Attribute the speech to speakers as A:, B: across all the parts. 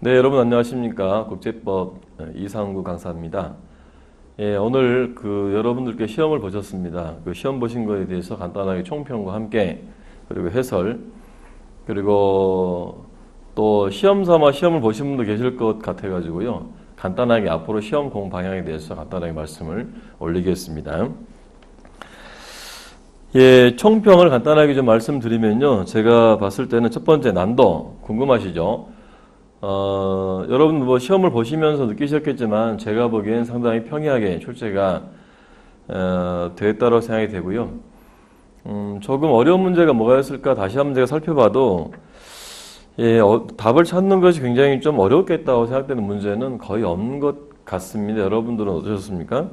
A: 네, 여러분 안녕하십니까? 국제법 이상구 강사입니다. 예, 오늘 여러분들께 시험을 보셨습니다. 그 시험 보신 거에 대해서 간단하게 총평과 함께 그리고 해설 그리고 또 시험 삼아 시험을 보신 분도 계실 것 같아가지고요. 간단하게 앞으로 시험 공 방향에 대해서 간단하게 말씀을 올리겠습니다. 예, 총평을 간단하게 좀 말씀드리면요. 제가 봤을 때는 첫 번째 난도 궁금하시죠? 여러분 뭐 시험을 보시면서 느끼셨겠지만 제가 보기엔 상당히 평이하게 출제가 되었다고 생각이 되고요. 조금 어려운 문제가 뭐가 있을까 다시 한번 제가 살펴봐도 예, 답을 찾는 것이 굉장히 좀 어렵겠다고 생각되는 문제는 거의 없는 것 같습니다. 여러분들은 어떠셨습니까?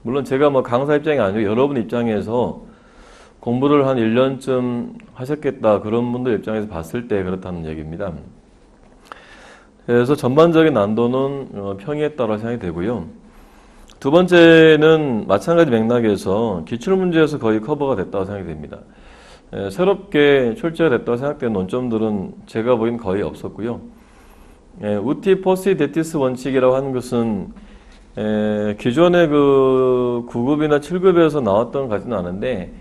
A: 물론 제가 뭐 강사 입장이 아니고 여러분 입장에서 공부를 한 1년쯤 하셨겠다 그런 분들 입장에서 봤을 때 그렇다는 얘기입니다. 그래서 전반적인 난도는 평이했다고 생각이 되고요. 두 번째는 마찬가지 맥락에서 기출문제에서 거의 커버가 됐다고 생각이 됩니다. 새롭게 출제가 됐다고 생각되는 논점들은 제가 보기엔 거의 없었고요. 우티 포시데티스 원칙이라고 하는 것은 기존의 그 9급이나 7급에서 나왔던 것 같지는 않은데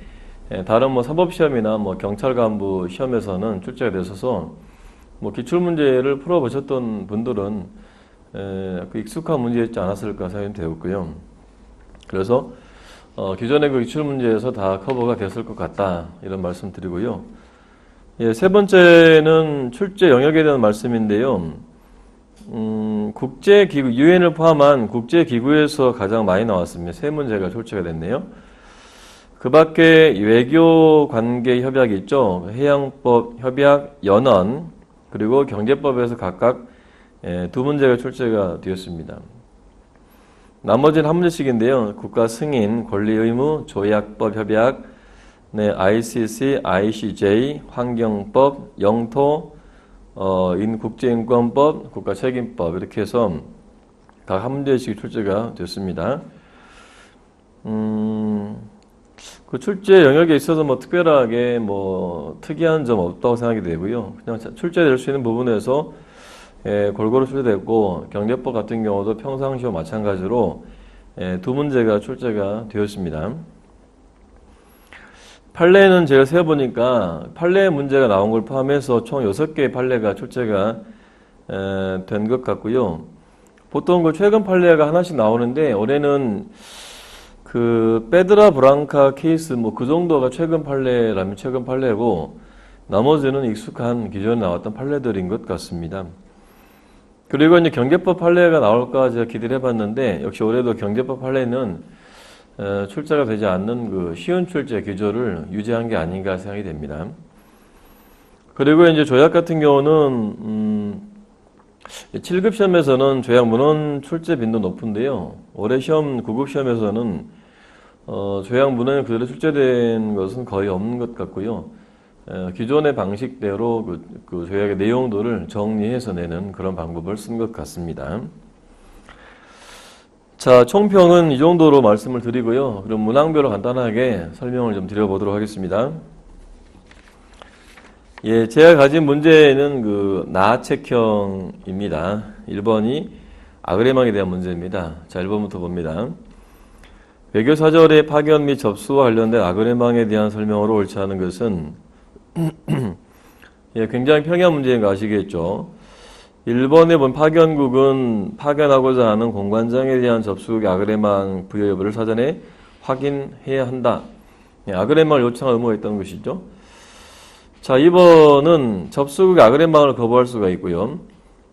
A: 다른 뭐 사법시험이나 뭐 경찰 간부 시험에서는 출제가 됐어서 뭐 기출문제를 풀어보셨던 분들은 그 익숙한 문제였지 않았을까 생각이 되었고요. 그래서 기존의 그 기출문제에서 다 커버가 됐을 것 같다 이런 말씀 드리고요. 예, 세 번째는 출제 영역에 대한 말씀인데요. 국제기구, 유엔을 포함한 국제기구에서 가장 많이 나왔습니다. 세 문제가 출제가 됐네요. 그 밖에 외교관계 협약이 있죠. 해양법 협약, 연언, 그리고 경제법에서 각각 두 문제가 출제가 되었습니다. 나머지는 한 문제씩인데요. 국가 승인, 권리 의무, 조약법 협약, ICC, ICJ, 환경법, 영토, 국제인권법, 국가책임법 이렇게 해서 각 한 문제씩 출제가 되었습니다. 그 출제 영역에 있어서 뭐 특별하게 뭐 특이한 점 없다고 생각이 되고요. 그냥 출제될 수 있는 부분에서 골고루 출제됐고 경제법 같은 경우도 평상시와 마찬가지로 두 문제가 출제가 되었습니다. 판례는 제가 세어보니까 판례 문제가 나온 걸 포함해서 총 6개의 판례가 출제가 된 것 같고요. 보통 그 최근 판례가 하나씩 나오는데 올해는 그 페드라 브랑카 케이스 뭐 그 정도가 최근 판례라면 최근 판례고 나머지는 익숙한 기존에 나왔던 판례들인 것 같습니다. 그리고 이제 경제법 판례가 나올까 제가 기대를 해봤는데 역시 올해도 경제법 판례는 출제가 되지 않는 그 쉬운 출제 기조를 유지한 게 아닌가 생각이 됩니다. 그리고 이제 조약 같은 경우는 7급 시험에서는 조약 문헌 출제 빈도 높은데요. 올해 시험 9급 시험에서는 조약 문헌이 그대로 출제된 것은 거의 없는 것 같고요. 기존의 방식대로 그 조약의 내용들을 정리해서 내는 그런 방법을 쓴 것 같습니다. 자, 총평은 이 정도로 말씀을 드리고요. 그럼 문항별로 간단하게 설명을 좀 드려보도록 하겠습니다. 예, 제가 가진 문제는 그 나책형입니다. 1번이 아그레망에 대한 문제입니다. 자, 1번부터 봅니다. 외교사절의 파견 및 접수와 관련된 아그레망에 대한 설명으로 옳지 않은 것은 예, 굉장히 평이한 문제인 거 아시겠죠? 1번에 본 파견국은 파견하고자 하는 공관장에 대한 접수국의 아그레망 부여 여부를 사전에 확인해야 한다. 예, 아그레망을 요청할 의무가 있다는 것이죠. 자, 2번은 접수국의 아그레망을 거부할 수가 있고요.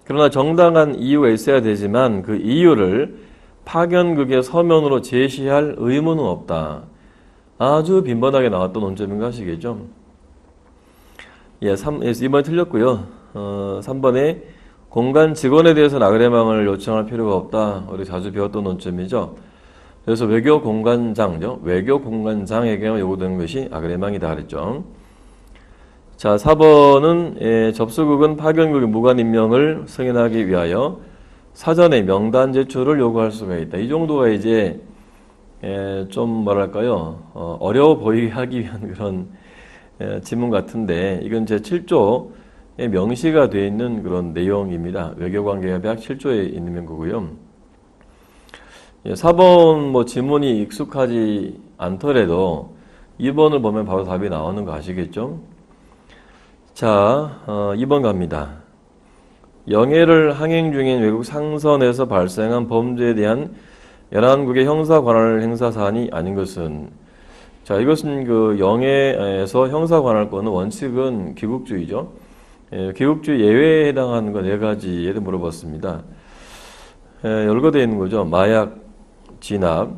A: 그러나 정당한 이유가 있어야 되지만 그 이유를 파견국의 서면으로 제시할 의무는 없다. 아주 빈번하게 나왔던 논점인 거 아시겠죠? 예, 2번이 틀렸고요. 3번에 공간 직원에 대해서는 아그레망을 요청할 필요가 없다. 우리 자주 배웠던 논점이죠. 그래서 외교 공관장이죠. 외교 공관장에게만 요구되는 것이 아그레망이다 그랬죠. 자, 4번은 접수국은 파견국의 무관 임명을 승인하기 위하여 사전에 명단 제출을 요구할 수가 있다. 이 정도가 이제 좀 뭐랄까요, 어려워 보이게 하기 위한 그런 지문 같은데 이건 제 7조 명시가 되어 있는 그런 내용입니다. 외교관계협약 7조에 있는 거고요. 4번 뭐 지문이 익숙하지 않더라도 2번을 보면 바로 답이 나오는 거 아시겠죠? 자, 2번 갑니다. 영해를 항행 중인 외국 상선에서 발생한 범죄에 대한 연안국의 형사 관할 행사 사안이 아닌 것은, 자, 이것은 그 영해에서 형사 관할권은 원칙은 귀국주의죠. 귀국주의 예외에 해당하는 거 4가지에 물어봤습니다. 열거되어 있는 거죠. 마약, 진압,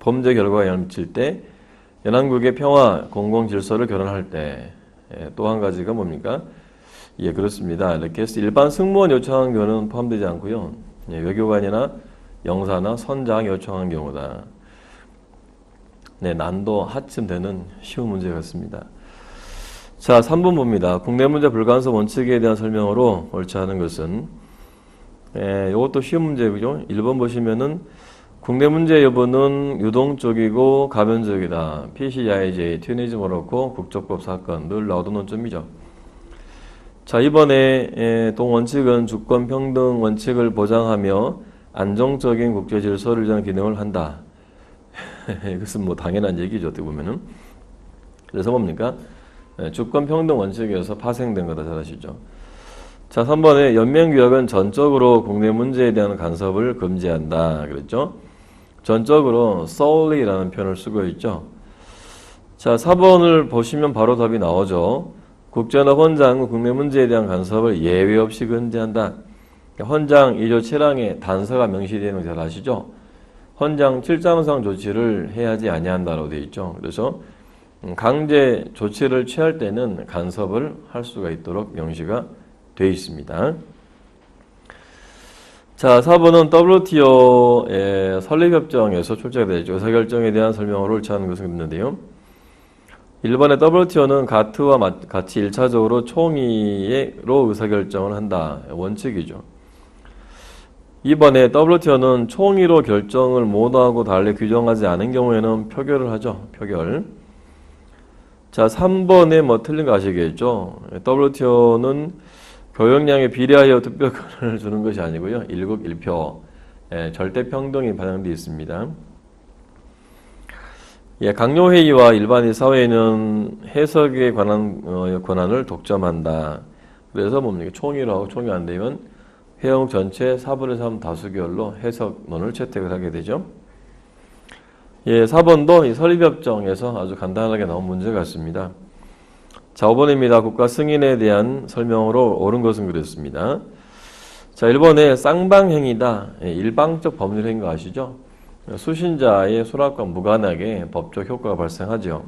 A: 범죄 결과에 영향을 미칠 때, 연안국의 평화, 공공질서를 결혼할 때, 또 한 가지가 뭡니까? 예, 그렇습니다. 이렇게 해서 일반 승무원 요청한 경우는 포함되지 않고요. 외교관이나 영사나 선장 요청한 경우다. 네, 난도 하쯤 되는 쉬운 문제 같습니다. 자, 3번 봅니다. 국내 문제 불가능성 원칙에 대한 설명으로 옳지 않은 것은, 이것도 쉬운 문제죠. 1번 보시면은 국내 문제 여부는 유동적이고 가변적이다. PCIJ, 튜니즈 모로코 국적법 사건 늘 나오던 논점이죠. 자, 이번에 동원칙은 주권 평등 원칙을 보장하며 안정적인 국제 질서를 유지하는 기능을 한다. 이것은 뭐 당연한 얘기죠. 어떻게 보면은. 그래서 뭡니까? 주권 평등 원칙에서 파생된 거다. 잘 아시죠? 자, 3번에 연맹규약은 전적으로 국내 문제에 대한 간섭을 금지한다. 그랬죠? 전적으로 solely라는 표현을 쓰고 있죠. 자, 4번을 보시면 바로 답이 나오죠. 국제나 헌장, 국내 문제에 대한 간섭을 예외 없이 금지한다. 헌장 2조 7항에 단서가 명시되는 거 잘 아시죠? 헌장 7장상 조치를 해야지 아니한다라고 되어 있죠. 그래서 강제 조치를 취할 때는 간섭을 할 수가 있도록 명시가 되어 있습니다. 자, 4번은 WTO의 설립협정에서 출제가 되죠. 의사결정에 대한 설명으로 옳지 않은 것을 있는데요. 1번에 WTO는 가트와 같이 1차적으로 총의로 의사결정을 한다. 원칙이죠. 2번에 WTO는 총의로 결정을 못하고 달리 규정하지 않은 경우에는 표결을 하죠. 표결. 자, 3번에 뭐 틀린 거 아시겠죠? WTO는 교역량에 비례하여 투표권을 주는 것이 아니고요. 1국 1표, 절대 평등이 반영되어 있습니다. 예, 강요회의와 일반 사회는 해석에 관한 권한을 독점한다. 그래서 뭡니까? 총의로 하고 총의 안 되면 회원국 전체 4분의 3 다수결로 해석론을 채택을 하게 되죠. 예, 4번도 이 설립협정에서 아주 간단하게 나온 문제 같습니다. 자, 5번입니다. 국가 승인에 대한 설명으로 옳은 것은 그랬습니다. 자, 1번에 쌍방행위다. 일방적 법률 행위 아시죠? 수신자의 수락과 무관하게 법적 효과가 발생하죠.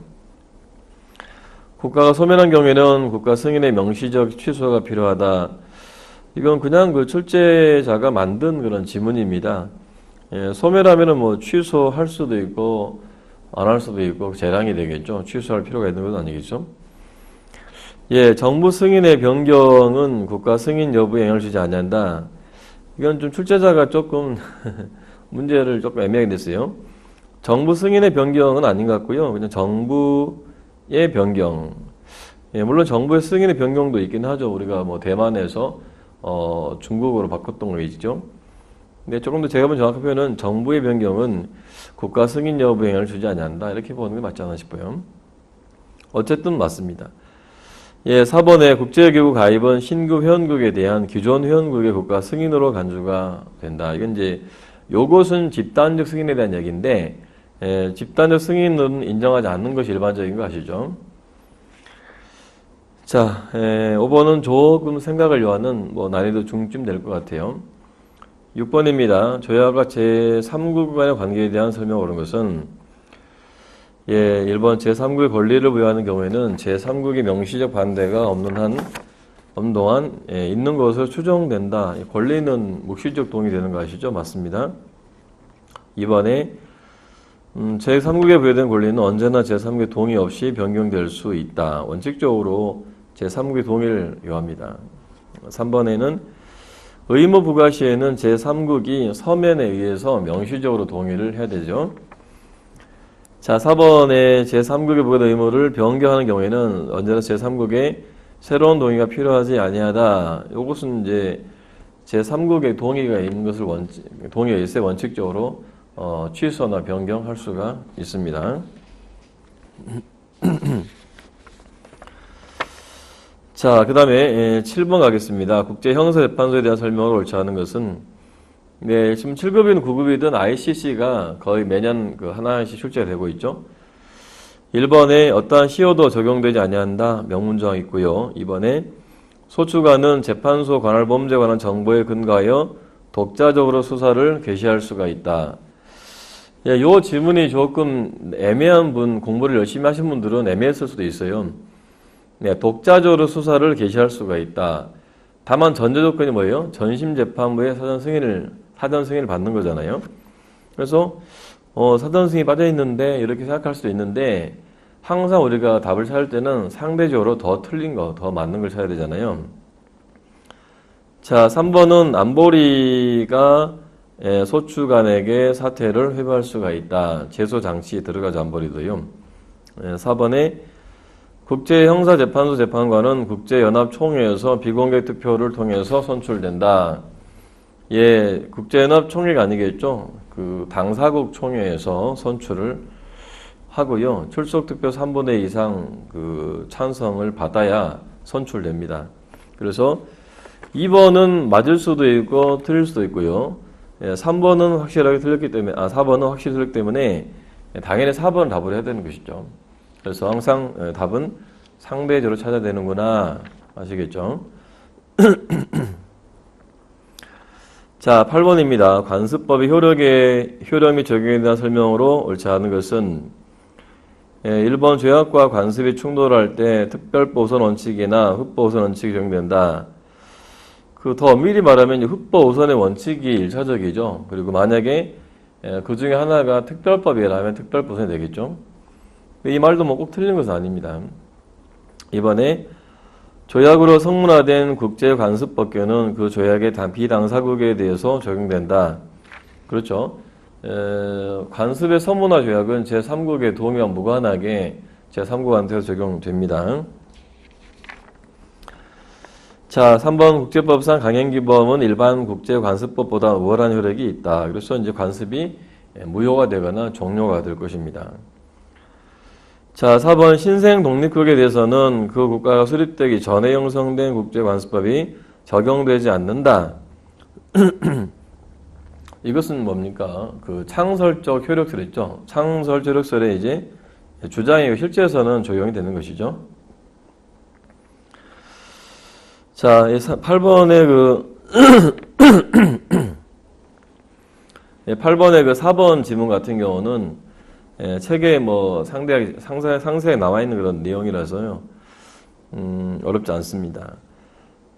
A: 국가가 소멸한 경우에는 국가 승인의 명시적 취소가 필요하다. 이건 그냥 그 출제자가 만든 그런 지문입니다. 소멸하면은 뭐 취소할 수도 있고 안 할 수도 있고 재량이 되겠죠. 취소할 필요가 있는 건 아니겠죠. 예, 정부 승인의 변경은 국가 승인 여부에 영향을 주지 않는다. 이건 좀 출제자가 조금 문제를 조금 애매하게 냈어요. 정부 승인의 변경은 아닌 것 같고요. 그냥 정부의 변경. 예, 물론 정부의 승인의 변경도 있긴 하죠. 우리가 뭐 대만에서 중국으로 바꿨던 거 있죠. 근데 조금 더 제가 본 정확한 표현은 정부의 변경은 국가 승인 여부에 영향을 주지 않는다. 이렇게 보는 게 맞지 않나 싶어요. 어쨌든 맞습니다. 예, 4번에 국제기구 가입은 신규 회원국에 대한 기존 회원국의 국가 승인으로 간주가 된다. 이건 이제 요것은 집단적 승인에 대한 얘기인데 집단적 승인은 인정하지 않는 것이 일반적인 거 아시죠? 자, 5번은 조금 생각을 요하는 뭐 난이도 중쯤 될 것 같아요. 6번입니다. 조약과 제3국 간의 관계에 대한 설명 옳은 것은 예, 1번 제3국의 권리를 부여하는 경우에는 제3국의 명시적 반대가 없는 동안 있는 것으로 추정된다. 권리는 묵시적 동의 되는 거 아시죠? 맞습니다. 2번에 제3국에 부여된 권리는 언제나 제3국의 동의 없이 변경될 수 있다. 원칙적으로 제3국의 동의를 요합니다. 3번에는 의무 부과 시에는 제3국이 서면에 의해서 명시적으로 동의를 해야 되죠. 자, 4번에 제3국에 부여된 의무를 변경하는 경우에는 언제나 제3국의 새로운 동의가 필요하지 아니하다. 이것은 이제 제3국의 동의가 있는 것을 동의가 있어야 원칙적으로 취소나 변경할 수가 있습니다. 자, 그 다음에 7번 가겠습니다. 국제형사재판소에 대한 설명을 옳지 않은 것은, 네, 지금 7급이든 9급이든 ICC가 거의 매년 하나씩 출제가 되고 있죠. 1번에 어떠한 시효도 적용되지 아니한다 명문조항 있고요. 2번에 소추관은 재판소 관할 범죄에 관한 정보에 근거하여 독자적으로 수사를 개시할 수가 있다. 예, 요 질문이 조금 애매한 분, 공부를 열심히 하신 분들은 애매했을 수도 있어요. 네, 독자적으로 수사를 개시할 수가 있다. 다만 전제 조건이 뭐예요? 전심재판부의 사전 승인을 받는 거잖아요. 그래서 사전 승인이 빠져 있는데 이렇게 생각할 수도 있는데 항상 우리가 답을 찾을 때는 상대적으로 더 틀린 거, 더 맞는 걸 찾아야 되잖아요. 자, 3번은 안보리가 소추관에게 사퇴를 회부할 수가 있다. 제소 장치에 들어가죠, 안보리도요. 4번에 국제형사재판소 재판관은 국제연합총회에서 비공개 투표를 통해서 선출된다. 예, 국제연합총회가 아니겠죠. 그 당사국 총회에서 선출을 하고요. 출석 투표 3분의 2 이상 그 찬성을 받아야 선출됩니다. 그래서 2번은 맞을 수도 있고 틀릴 수도 있고요. 3번은 확실하게 틀렸기 때문에 4번은 확실히 틀렸기 때문에 당연히 4번을 답을 해야 되는 것이죠. 그래서 항상 답은 상대적으로 찾아야 되는구나. 아시겠죠? 자, 8번입니다. 관습법의 효력 및 적용에 대한 설명으로 옳지 않은 것은 1번 죄악과 관습이 충돌할 때 특별보선 원칙이나 흡보우선 원칙이 적용된다. 더 엄밀히 말하면 흡보우선의 원칙이 1차적이죠. 그리고 만약에 그 중에 하나가 특별법이라면 특별보선이 되겠죠. 이 말도 뭐 꼭 틀린 것은 아닙니다. 이번에 조약으로 성문화된 국제관습법규는 그 조약의 비당사국에 대해서 적용된다. 그렇죠. 관습의 성문화 조약은 제3국의 동의와 무관하게 제3국한테서 적용됩니다. 자, 3번 국제법상 강행기범은 일반 국제관습법보다 우월한 효력이 있다. 그래서 이제 관습이 무효가 되거나 종료가 될 것입니다. 자, 4번 신생 독립국에 대해서는 그 국가가 수립되기 전에 형성된 국제관습법이 적용되지 않는다. 이것은 뭡니까? 그 창설적 효력설 있죠? 창설적 효력설의 이제 주장이고 실제에서는 적용이 되는 것이죠. 자, 8번의 8번의 그 4번 지문 같은 경우는 책에 뭐 상세하게 나와 있는 그런 내용이라서요. 어렵지 않습니다.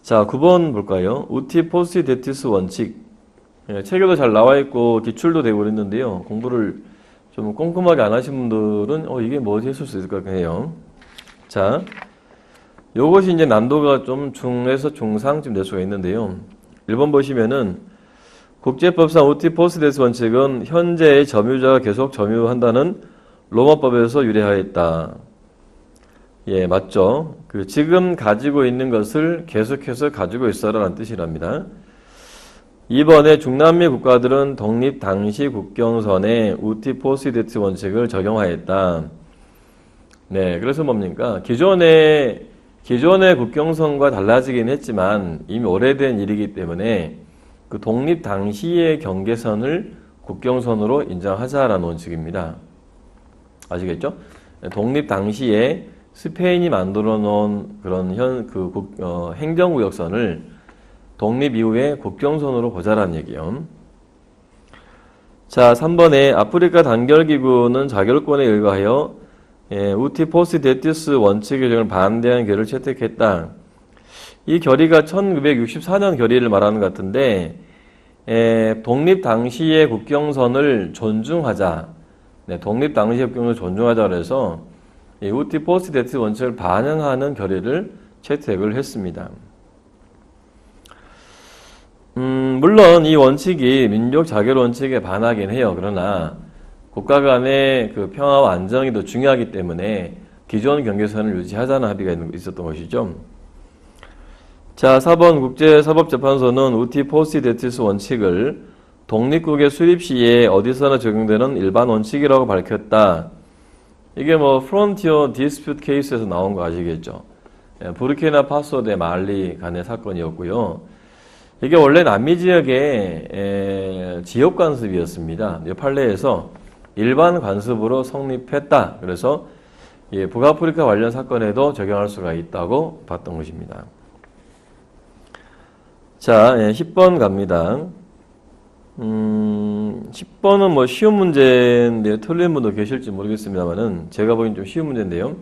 A: 자, 9번 볼까요? 우티 포스티데티스 원칙. 책에도 잘 나와 있고 기출도 되고 그랬는데요. 공부를 좀 꼼꼼하게 안 하신 분들은 이게 뭐지 했을 수 있을 것 같긴 해요. 자, 요것이 이제 난도가 좀 중에서 중상쯤 될 수가 있는데요. 1번 보시면은 국제법상 우티 포스티데티스 원칙은 현재의 점유자가 계속 점유한다는 로마법에서 유래하였다. 예, 맞죠? 지금 가지고 있는 것을 계속해서 가지고 있어라는 뜻이랍니다. 2번에 중남미 국가들은 독립 당시 국경선에 우티 포스티데티스 원칙을 적용하였다. 네, 그래서 뭡니까? 기존의 국경선과 달라지긴 했지만 이미 오래된 일이기 때문에 그 독립 당시의 경계선을 국경선으로 인정하자라는 원칙입니다. 아시겠죠? 독립 당시에 스페인이 만들어 놓은 그런 행정구역선을 독립 이후에 국경선으로 보자라는 얘기요. 자, 3번에 아프리카 단결기구는 자결권에 의거하여 우티 포스티데티스 원칙 규정을 반대한 결의를 채택했다. 이 결의가 1964년 결의를 말하는 것 같은데 독립 당시의 국경선을 존중하자. 네, 독립 당시의 국경선을 존중하자 그래서 우티 포스티데티스 원칙을 반영하는 결의를 채택을 했습니다. 물론 이 원칙이 민족 자결 원칙에 반하긴 해요. 그러나 국가 간의 그 평화와 안정이 더 중요하기 때문에 기존 경계선을 유지하자는 합의가 있었던 것이죠. 자, 4번 국제사법재판소는 우티 포시데티스 원칙을 독립국의 수립 시에 어디서나 적용되는 일반 원칙이라고 밝혔다. 이게 뭐 프론티어 디스퓨트 케이스에서 나온 거 아시겠죠? 부르키나파소 대 말리 간의 사건이었고요. 이게 원래 남미 지역의 지역 관습이었습니다. 판례에서 일반 관습으로 성립했다. 그래서 북아프리카 관련 사건에도 적용할 수가 있다고 봤던 것입니다. 자, 10번 갑니다. 10번은 뭐 쉬운 문제인데 틀린 분도 계실지 모르겠습니다만은 제가 보기엔 좀 쉬운 문제인데요.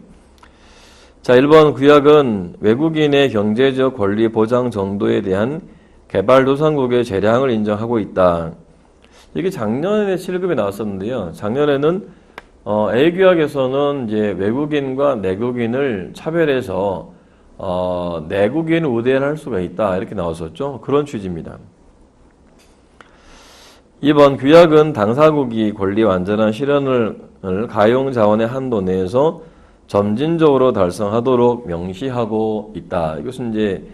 A: 자, 1번 구약은 외국인의 경제적 권리 보장 정도에 대한 개발도상국의 재량을 인정하고 있다. 이게 작년에 7급에 나왔었는데요. 작년에는 A규약에서는 이제 외국인과 내국인을 차별해서 내국인을 우대할 수가 있다 이렇게 나왔었죠. 그런 취지입니다. 2번 규약은 당사국이 권리 완전한 실현을 가용자원의 한도 내에서 점진적으로 달성하도록 명시하고 있다. 이것은 이제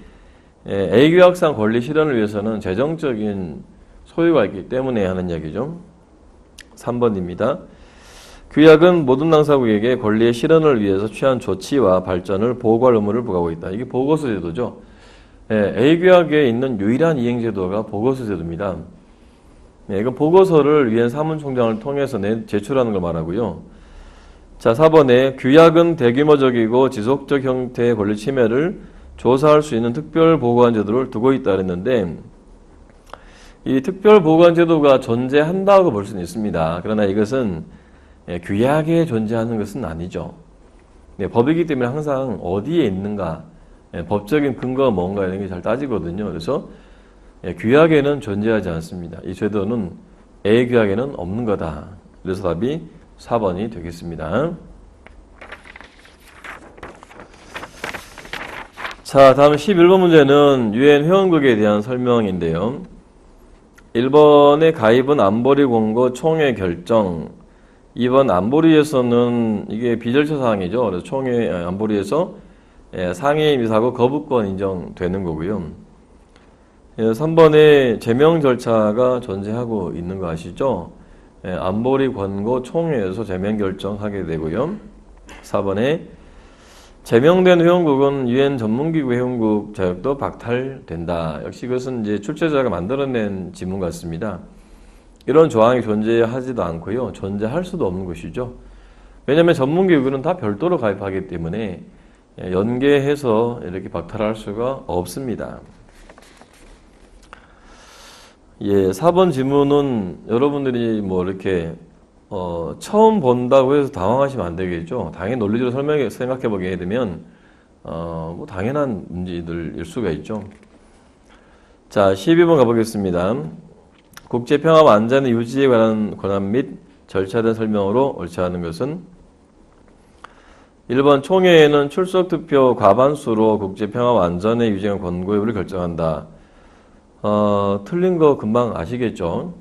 A: A규약상 권리 실현을 위해서는 재정적인 소유가 있기 때문에 하는 이야기죠. 3번입니다. 규약은 모든 당사국에게 권리의 실현을 위해서 취한 조치와 발전을 보고할 의무를 부과하고 있다. 이게 보고서 제도죠. A규약에 있는 유일한 이행제도가 보고서 제도입니다. 이건 보고서를 유엔 사무총장을 통해서 제출하는 걸 말하고요. 자, 4번에 규약은 대규모적이고 지속적 형태의 권리 침해를 조사할 수 있는 특별보고관 제도를 두고 있다 그랬는데 이 특별보고관 제도가 존재한다고 볼 수는 있습니다. 그러나 이것은 규약에 존재하는 것은 아니죠. 법이기 때문에 항상 어디에 있는가, 법적인 근거가 뭔가 이런 게 잘 따지거든요. 그래서 규약에는 존재하지 않습니다. 이 제도는 A규약에는 없는 거다. 그래서 답이 4번이 되겠습니다. 자, 다음 11번 문제는 유엔 회원국에 대한 설명인데요. 1번의 가입은 안보리 권고 총회 결정. 2번 안보리에서는 이게 비절차 사항이죠. 그래서 총회 안보리에서 상해임의사고 거부권 인정되는 거고요. 3번에 제명 절차가 존재하고 있는 거 아시죠? 안보리 권고 총회에서 제명 결정하게 되고요. 4번에 제명된 회원국은 유엔 전문기구 회원국 자격도 박탈된다. 역시 이것은 이제 출제자가 만들어낸 지문 같습니다. 이런 조항이 존재하지도 않고요. 존재할 수도 없는 것이죠. 왜냐하면 전문기구는 다 별도로 가입하기 때문에 연계해서 이렇게 박탈할 수가 없습니다. 4번 지문은 여러분들이 뭐 이렇게 처음 본다고 해서 당황하시면 안 되겠죠. 당연히 논리적으로 생각해 보게 되면 뭐 당연한 문제들일 수가 있죠. 자, 12번 가보겠습니다. 국제평화와 안전의 유지에 관한 권한 및 절차에 설명으로 옳지 않은 것은 1번 총회에는 출석투표 과반수로 국제평화와 안전의 유지에 관한 권고 여부를 결정한다. 틀린 거 금방 아시겠죠?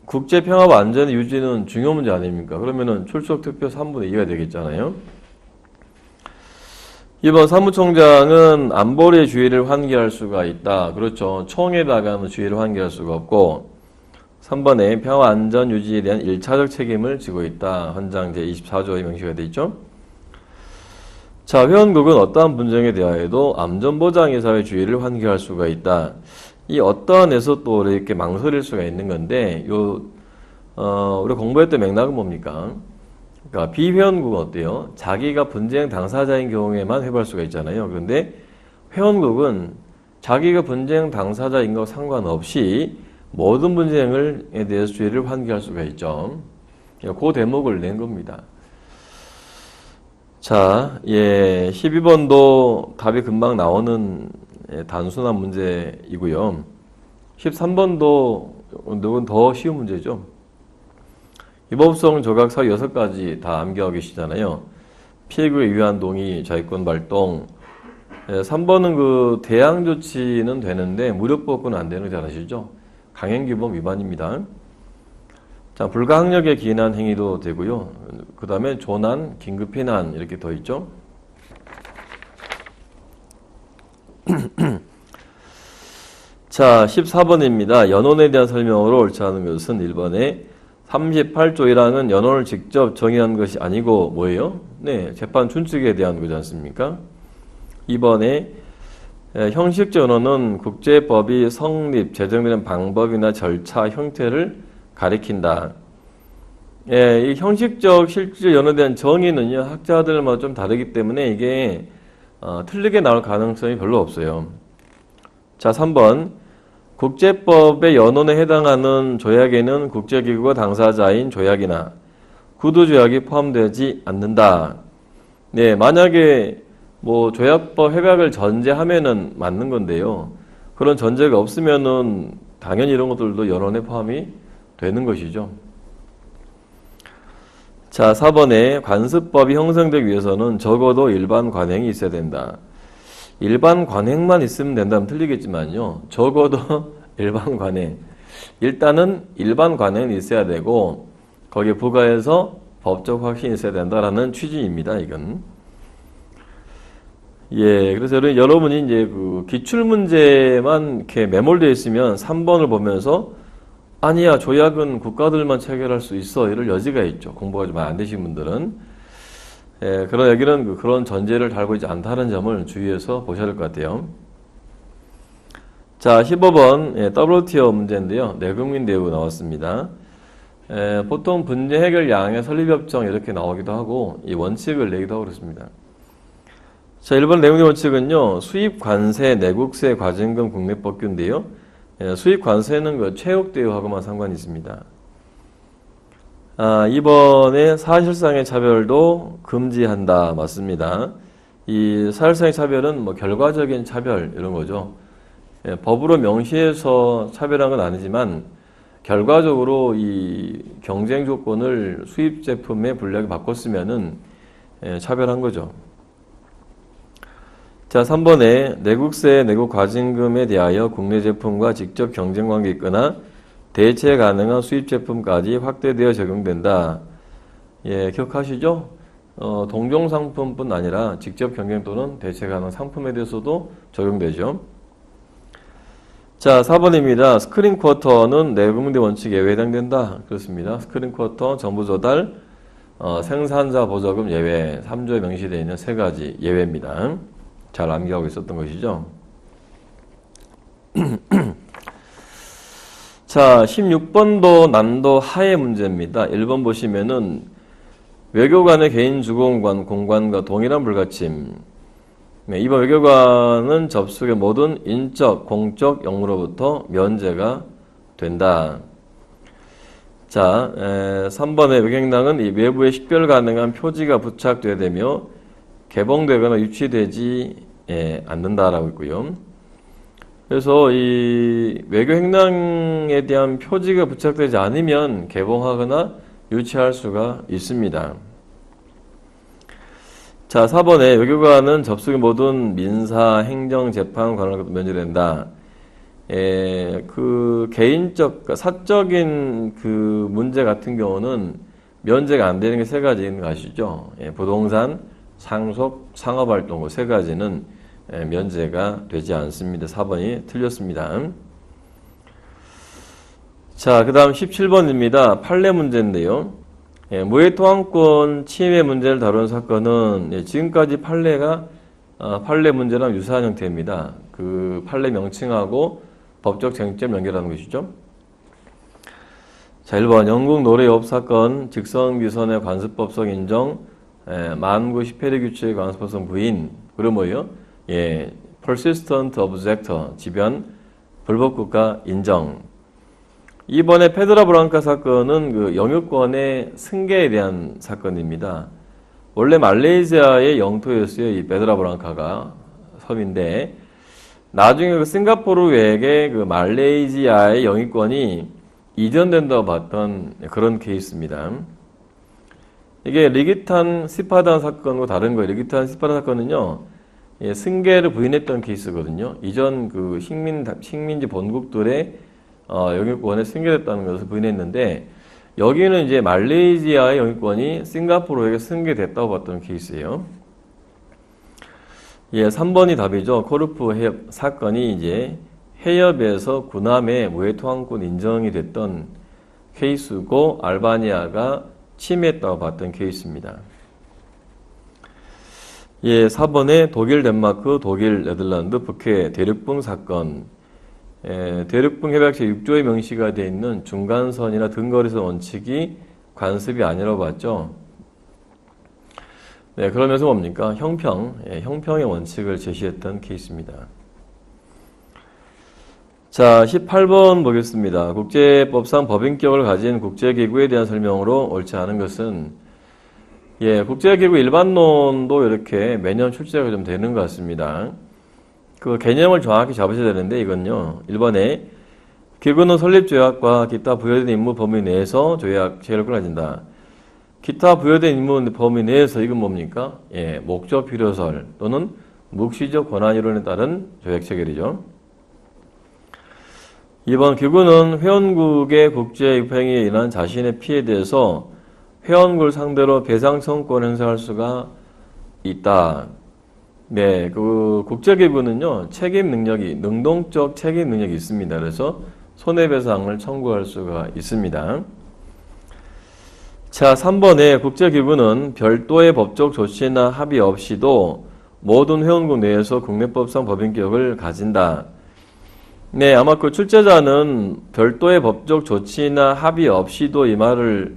A: 국제평화와 안전의 유지는 중요 문제 아닙니까? 그러면은 출석투표 3분의 2가 되겠잖아요. 2번 사무총장은 안보리의 주의를 환기할 수가 있다. 그렇죠. 총회에다가는 주의를 환기할 수가 없고 3번에 평화 안전 유지에 대한 1차적 책임을 지고 있다. 헌장 제24조에 명시가 되어 있죠. 자, 회원국은 어떠한 분쟁에 대하여도 안전보장이사의 주의를 환기할 수가 있다. 이 어떠한에서 또 이렇게 망설일 수가 있는 건데 우리가 공부했던 맥락은 뭡니까? 그러니까 비회원국은 어때요? 자기가 분쟁 당사자인 경우에만 회부할 수가 있잖아요. 그런데 회원국은 자기가 분쟁 당사자인 것 상관없이 모든 분쟁에 대해서 주의를 환기할 수가 있죠. 그 대목을 낸 겁니다. 자, 12번도 답이 금방 나오는 단순한 문제이고요. 13번도 더 쉬운 문제죠. 위법성 조각 사유 6가지 다 암기하고 계시잖아요. 피해구에 유한 동의, 자위권 발동. 3번은 그 대항 조치는 되는데 무력보호권은 안 되는 거 잘 아시죠? 강행규범 위반입니다. 자, 불가항력에 기인한 행위도 되고요. 그 다음에 조난, 긴급피난 이렇게 더 있죠. 자, 14번입니다. 연원에 대한 설명으로 옳지 않은 것은 1번에 38조이라는 연원을 직접 정의한 것이 아니고 뭐예요? 네, 재판 준칙에 대한 거지 않습니까? 2번에 형식적 연원은 국제법이 성립, 제정되는 방법이나 절차, 형태를 가리킨다. 이 형식적, 실질적 연원에 대한 정의는요, 학자들마다 좀 다르기 때문에 이게 틀리게 나올 가능성이 별로 없어요. 자, 3번. 국제법의 연원에 해당하는 조약에는 국제기구가 당사자인 조약이나 구두조약이 포함되지 않는다. 네, 만약에 뭐 조약법 회각을 전제하면은 맞는 건데요. 그런 전제가 없으면은 당연히 이런 것들도 연원에 포함이 되는 것이죠. 자, 4번에 관습법이 형성되기 위해서는 적어도 일반 관행이 있어야 된다. 일반 관행만 있으면 된다면 틀리겠지만요. 적어도 일반 관행. 일단은 일반 관행이 있어야 되고 거기에 부가해서 법적 확신이 있어야 된다라는 취지입니다. 이건. 예, 그래서 여러분이 이제 그 기출 문제만 이렇게 매몰되어 있으면 3번을 보면서 아니야, 조약은 국가들만 체결할 수 있어. 이럴 여지가 있죠. 공부가 좀 안 되신 분들은. 예, 그런 여기는 그런 전제를 달고 있지 않다는 점을 주의해서 보셔야 될 것 같아요. 자, 15번 WTO 문제인데요. 내국민 대우 나왔습니다. 보통 분쟁 해결 양해 설립협정 이렇게 나오기도 하고 이 원칙을 내기도 하고 그렇습니다. 자, 1번 내국민 원칙은요. 수입 관세, 내국세, 과징금, 국내법규인데요. 수입 관세는 그 체육 대우하고만 상관이 있습니다. 이번에 사실상의 차별도 금지한다. 맞습니다. 이 사실상의 차별은 뭐 결과적인 차별 이런 거죠. 법으로 명시해서 차별한 건 아니지만 결과적으로 이 경쟁 조건을 수입 제품에 불리하게 바꿨으면은 차별한 거죠. 자, 3번에 내국세, 내국 과징금에 대하여 국내 제품과 직접 경쟁 관계 있거나 대체 가능한 수입 제품까지 확대되어 적용된다. 예, 기억하시죠? 동종 상품뿐 아니라 직접 경쟁 또는 대체 가능한 상품에 대해서도 적용되죠. 자, 4번입니다. 스크린 쿼터는 내국민 대우 원칙에 예외에 해당된다. 그렇습니다. 스크린 쿼터, 정부 조달, 생산자 보조금 예외, 3조에 명시되어 있는 세 가지 예외입니다. 잘 암기하고 있었던 것이죠. 자, 16번도 난도 하의 문제입니다. 1번 보시면은 외교관의 개인 주공관, 공관과 동일한 불가침. 네, 이번 외교관은 접속의 모든 인적, 공적 영무로부터 면제가 된다. 자, 3번의 외교행랑은 이 외부에 식별 가능한 표지가 부착되어야 되며 개봉되거나 유치되지 않는다라고 있고요. 그래서 이 외교 행랑에 대한 표지가 부착되지 않으면 개봉하거나 유치할 수가 있습니다. 자, 4번에 외교관은 접속의 모든 민사, 행정, 재판 관할로부터 면제된다. 그 개인적, 사적인 그 문제 같은 경우는 면제가 안 되는 게 세 가지 있는 거 아시죠? 부동산, 상속, 상업활동 세 가지는 면제가 되지 않습니다. 4번이 틀렸습니다. 자, 그 다음 17번입니다. 판례 문제인데요. 무해토항권 침해 문제를 다룬 사건은 지금까지 판례가 판례 문제랑 유사한 형태입니다. 그 판례 명칭하고 법적 쟁점 연결하는 것이죠. 자, 1번 영국 노래업 사건 직선비선의 관습법성 인정 만구 18회 규칙의 관습법성 부인 그리고 뭐예요? 예, persistent objector 지변 불법국가 인정. 이번에 페드라 브랑카 사건은 그 영유권의 승계에 대한 사건입니다. 원래 말레이시아의 영토였어요. 이 페드라 브랑카가 섬인데 나중에 그 싱가포르 외에 그 말레이시아의 영유권이 이전된다고 봤던 그런 케이스입니다. 이게 리기탄 시파단 사건과 다른 거예요. 리기탄 시파단 사건은요, 승계를 부인했던 케이스거든요. 이전 그 식민지 본국들의 영유권에 승계됐다는 것을 부인했는데, 여기는 이제 말레이시아의 영유권이 싱가포르에게 승계됐다고 봤던 케이스예요. 예, 3번이 답이죠. 코르프 해협 사건이 이제 해협에서 군함의 무해토항권 인정이 됐던 케이스고 알바니아가 침해했다고 봤던 케이스입니다. 예, 4번에 독일, 덴마크, 독일, 네덜란드, 북해 대륙붕 사건. 대륙붕 협약체 6조에 명시가 되어 있는 중간선이나 등거리선 원칙이 관습이 아니라고 봤죠. 네, 그러면서 뭡니까? 형평의 원칙을 제시했던 케이스입니다. 자, 18번 보겠습니다. 국제법상 법인격을 가진 국제기구에 대한 설명으로 옳지 않은 것은 예, 국제기구 일반론도 이렇게 매년 출제가 좀 되는 것 같습니다. 그 개념을 정확히 잡으셔야 되는데 이건요. 1번에 기구는 설립조약과 기타 부여된 임무 범위 내에서 조약 체결권을 가진다. 기타 부여된 임무 범위 내에서 이건 뭡니까? 예, 목적 필요설 또는 묵시적 권한 이론에 따른 조약 체결이죠. 2번 기구는 회원국의 국제유행에 인한 자신의 피해에 대해서 회원국을 상대로 배상 청구권을 행사할 수가 있다. 네, 그 국제기구는요 책임 능력이 능동적 책임 능력이 있습니다. 그래서 손해배상을 청구할 수가 있습니다. 자, 3번에 국제기구는 별도의 법적 조치나 합의 없이도 모든 회원국 내에서 국내법상 법인격을 가진다. 네, 아마 그 출제자는 별도의 법적 조치나 합의 없이도 이 말을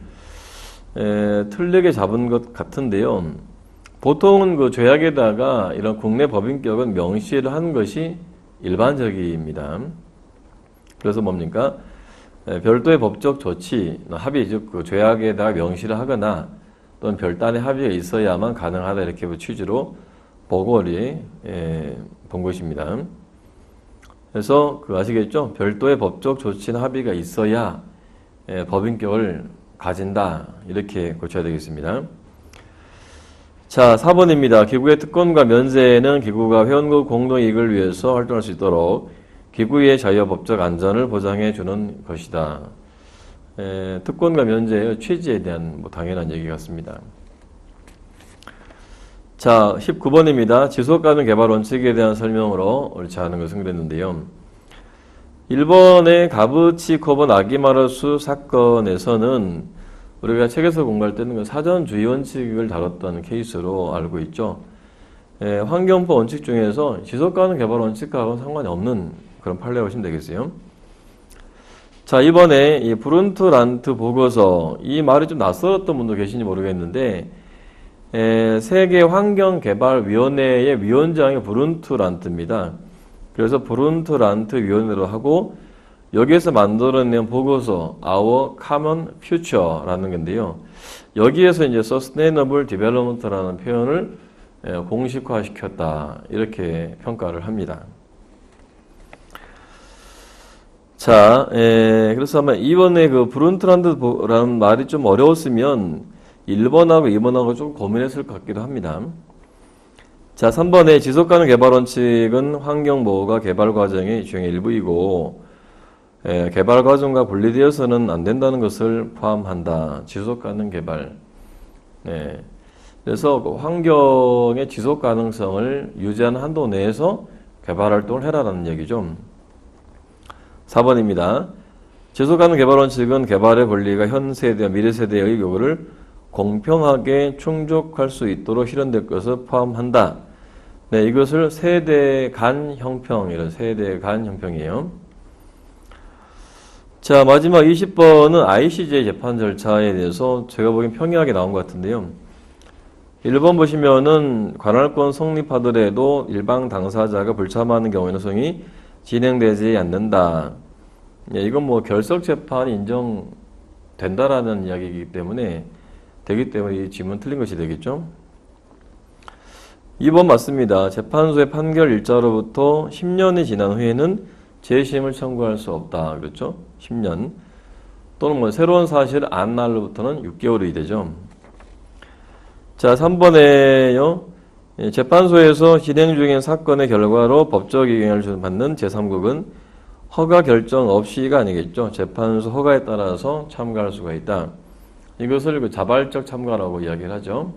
A: 틀리게 잡은 것 같은데요. 보통은 그 조약에다가 이런 국내 법인격은 명시를 하는 것이 일반적입니다. 그래서 뭡니까? 별도의 법적 조치, 합의, 즉 그 조약에다가 명시를 하거나 또는 별단의 합의가 있어야만 가능하다 이렇게 취지로 보고를 본 것입니다. 그래서 그 아시겠죠? 별도의 법적 조치나 합의가 있어야 법인격을 가진다 이렇게 고쳐야 되겠습니다. 자, 4번입니다. 기구의 특권과 면제는 기구가 회원국 공동이익을 위해서 활동할 수 있도록 기구의 자유와 법적 안전을 보장해 주는 것이다. 특권과 면제의 취지에 대한 당연한 얘기 같습니다. 자, 19번입니다. 지속가능 개발 원칙에 대한 설명으로 옳지 않은 것을 그랬는데요. 1번의 가브치코브 나기마르수 사건에서는 우리가 책에서 공부할 때는 그 사전주의 원칙을 다뤘던 케이스로 알고 있죠. 환경법 원칙 중에서 지속가능 개발 원칙하고는 상관이 없는 그런 판례라고 보시면 되겠어요. 자, 이번에 이 브룬트란트 보고서, 이 말이 좀 낯설었던 분도 계신지 모르겠는데 세계환경개발위원회의 위원장이 브룬트란트입니다. 그래서 브룬트란트 위원회로 하고 여기에서 만들어낸 보고서 Our Common Future라는 건데요. 여기에서 이제 Sustainable Development라는 표현을 공식화시켰다 이렇게 평가를 합니다. 자, 그래서 아마 이번에 그 브룬트란트라는 말이 좀 어려웠으면 1번하고 2번하고 좀 고민했을 것 같기도 합니다. 자, 3번에 지속가능 개발 원칙은 환경보호가 개발 과정의 주행의 일부이고 개발 과정과 분리되어서는 안 된다는 것을 포함한다. 지속가능 개발. 그래서 그 환경의 지속 가능성을 유지하는 한도 내에서 개발 활동을 해라라는 얘기죠. 4번입니다. 지속가능 개발 원칙은 개발의 권리가 현 세대와 미래 세대의 요구를 공평하게 충족할 수 있도록 실현될 것을 포함한다. 네, 이것을 세대 간 형평, 세대 간 형평이에요. 자, 마지막 20번은 ICJ 재판 절차에 대해서 제가 보기엔 평이하게 나온 것 같은데요. 1번 보시면은 관할권 성립하더라도 일방 당사자가 불참하는 경우에는 소송이 진행되지 않는다. 예, 이건 뭐 결석 재판이 인정된다라는 이야기이기 때문에 이 질문 틀린 것이 되겠죠. 2번 맞습니다. 재판소의 판결 일자로부터 10년이 지난 후에는 재심을 청구할 수 없다. 그렇죠? 10년. 또는 뭐 새로운 사실을 안 날로부터는 6개월이 되죠. 자, 3번에요. 재판소에서 진행 중인 사건의 결과로 법적 영향을 받는 제3국은 허가 결정 없이가 아니겠죠. 재판소 허가에 따라서 참가할 수가 있다. 이것을 그 자발적 참가라고 이야기를 하죠.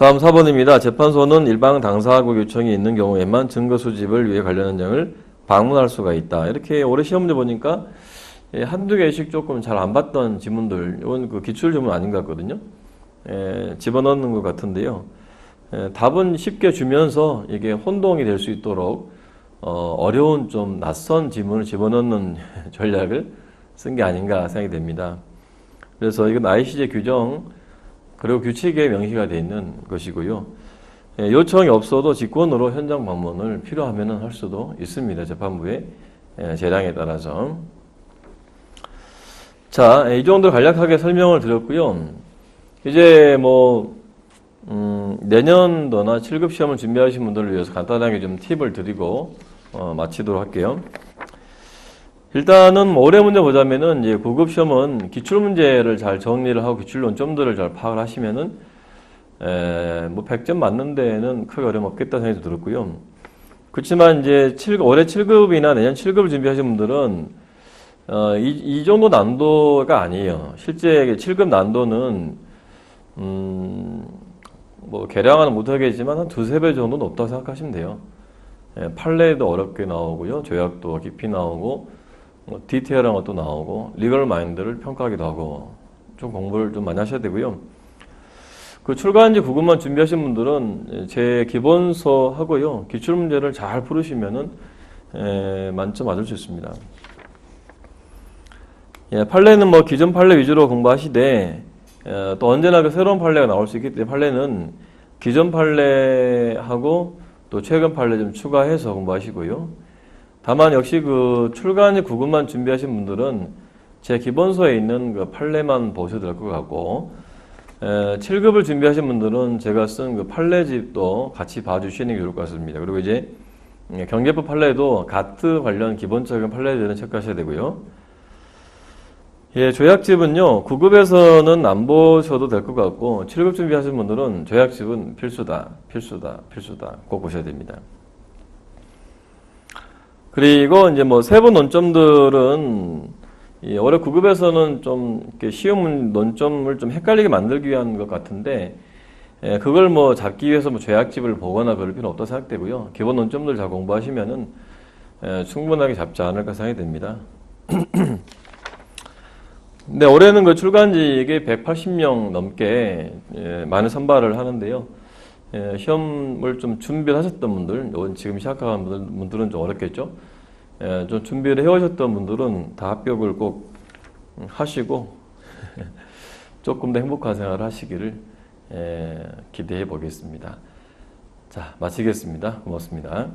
A: 다음 4번입니다. 재판소는 일방 당사국 요청이 있는 경우에만 증거 수집을 위해 관련 현장을 방문할 수가 있다. 이렇게 올해 시험 문제 보니까 한두 개씩 조금 잘 안 봤던 지문들, 이건 그 기출 지문 아닌 것 같거든요. 집어넣는 것 같은데요. 답은 쉽게 주면서 이게 혼동이 될 수 있도록 어려운 좀 낯선 지문을 집어넣는 전략을 쓴 게 아닌가 생각이 됩니다. 그래서 이건 ICJ 규정 그리고 규칙에 명시가 되어 있는 것이고요. 요청이 없어도 직권으로 현장 방문을 필요하면 할 수도 있습니다. 재판부의 재량에 따라서. 자, 이 정도 간략하게 설명을 드렸고요. 이제 내년도나 7급 시험을 준비하시는 분들을 위해서 간단하게 좀 팁을 드리고 마치도록 할게요. 일단은 올해 문제 보자면은 이제 9급 시험은 기출 문제를 잘 정리를 하고 기출 논점들을 잘 파악을 하시면은 100점 맞는 데는 크게 어려움 없겠다 생각이 들었고요. 그렇지만 이제 올해 7급이나 내년 7급을 준비하시는 분들은 이 정도 난도가 아니에요. 실제 7급 난도는 계량은 못하겠지만 한 두세 배 정도 높다고 생각하시면 돼요. 판례도 어렵게 나오고요. 조약도 깊이 나오고 디테일한 것도 나오고 리걸 마인드를 평가하기도 하고 좀 공부를 좀 많이 하셔야 되고요. 그 출간지 9급만 준비하신 분들은 제 기본서 하고요. 기출 문제를 잘 풀으시면은 만점 맞을 수 있습니다. 판례는 기존 판례 위주로 공부하시되 또 언제나 그 새로운 판례가 나올 수 있기 때문에 판례는 기존 판례하고 또 최근 판례 좀 추가해서 공부하시고요. 다만 역시 그 출간지 9급만 준비하신 분들은 제 기본서에 있는 그 판례만 보셔도 될 것 같고 7급을 준비하신 분들은 제가 쓴 그 판례집도 같이 봐주시는 게 좋을 것 같습니다. 그리고 이제 경제법 판례도 가트 관련 기본적인 판례들은 체크하셔야 되고요. 조약집은요 9급에서는 안 보셔도 될 것 같고 7급 준비하신 분들은 조약집은 필수다 꼭 보셔야 됩니다. 그리고 이제 세부 논점들은 올해 9급에서는 좀 이렇게 쉬운 논점을 좀 헷갈리게 만들기 위한 것 같은데 그걸 잡기 위해서 조약집을 보거나 그럴 필요는 없다고 생각되고요. 기본 논점들 잘 공부하시면은 충분하게 잡지 않을까 생각이 됩니다. 근데 올해는 그 출간지에 180명 넘게 많은 선발을 하는데요. 시험을 좀 준비를 하셨던 분들, 지금 시작하는 분들은 좀 어렵겠죠. 좀 준비를 해오셨던 분들은 다 합격을 꼭 하시고 조금 더 행복한 생활을 하시기를 기대해 보겠습니다. 자, 마치겠습니다. 고맙습니다.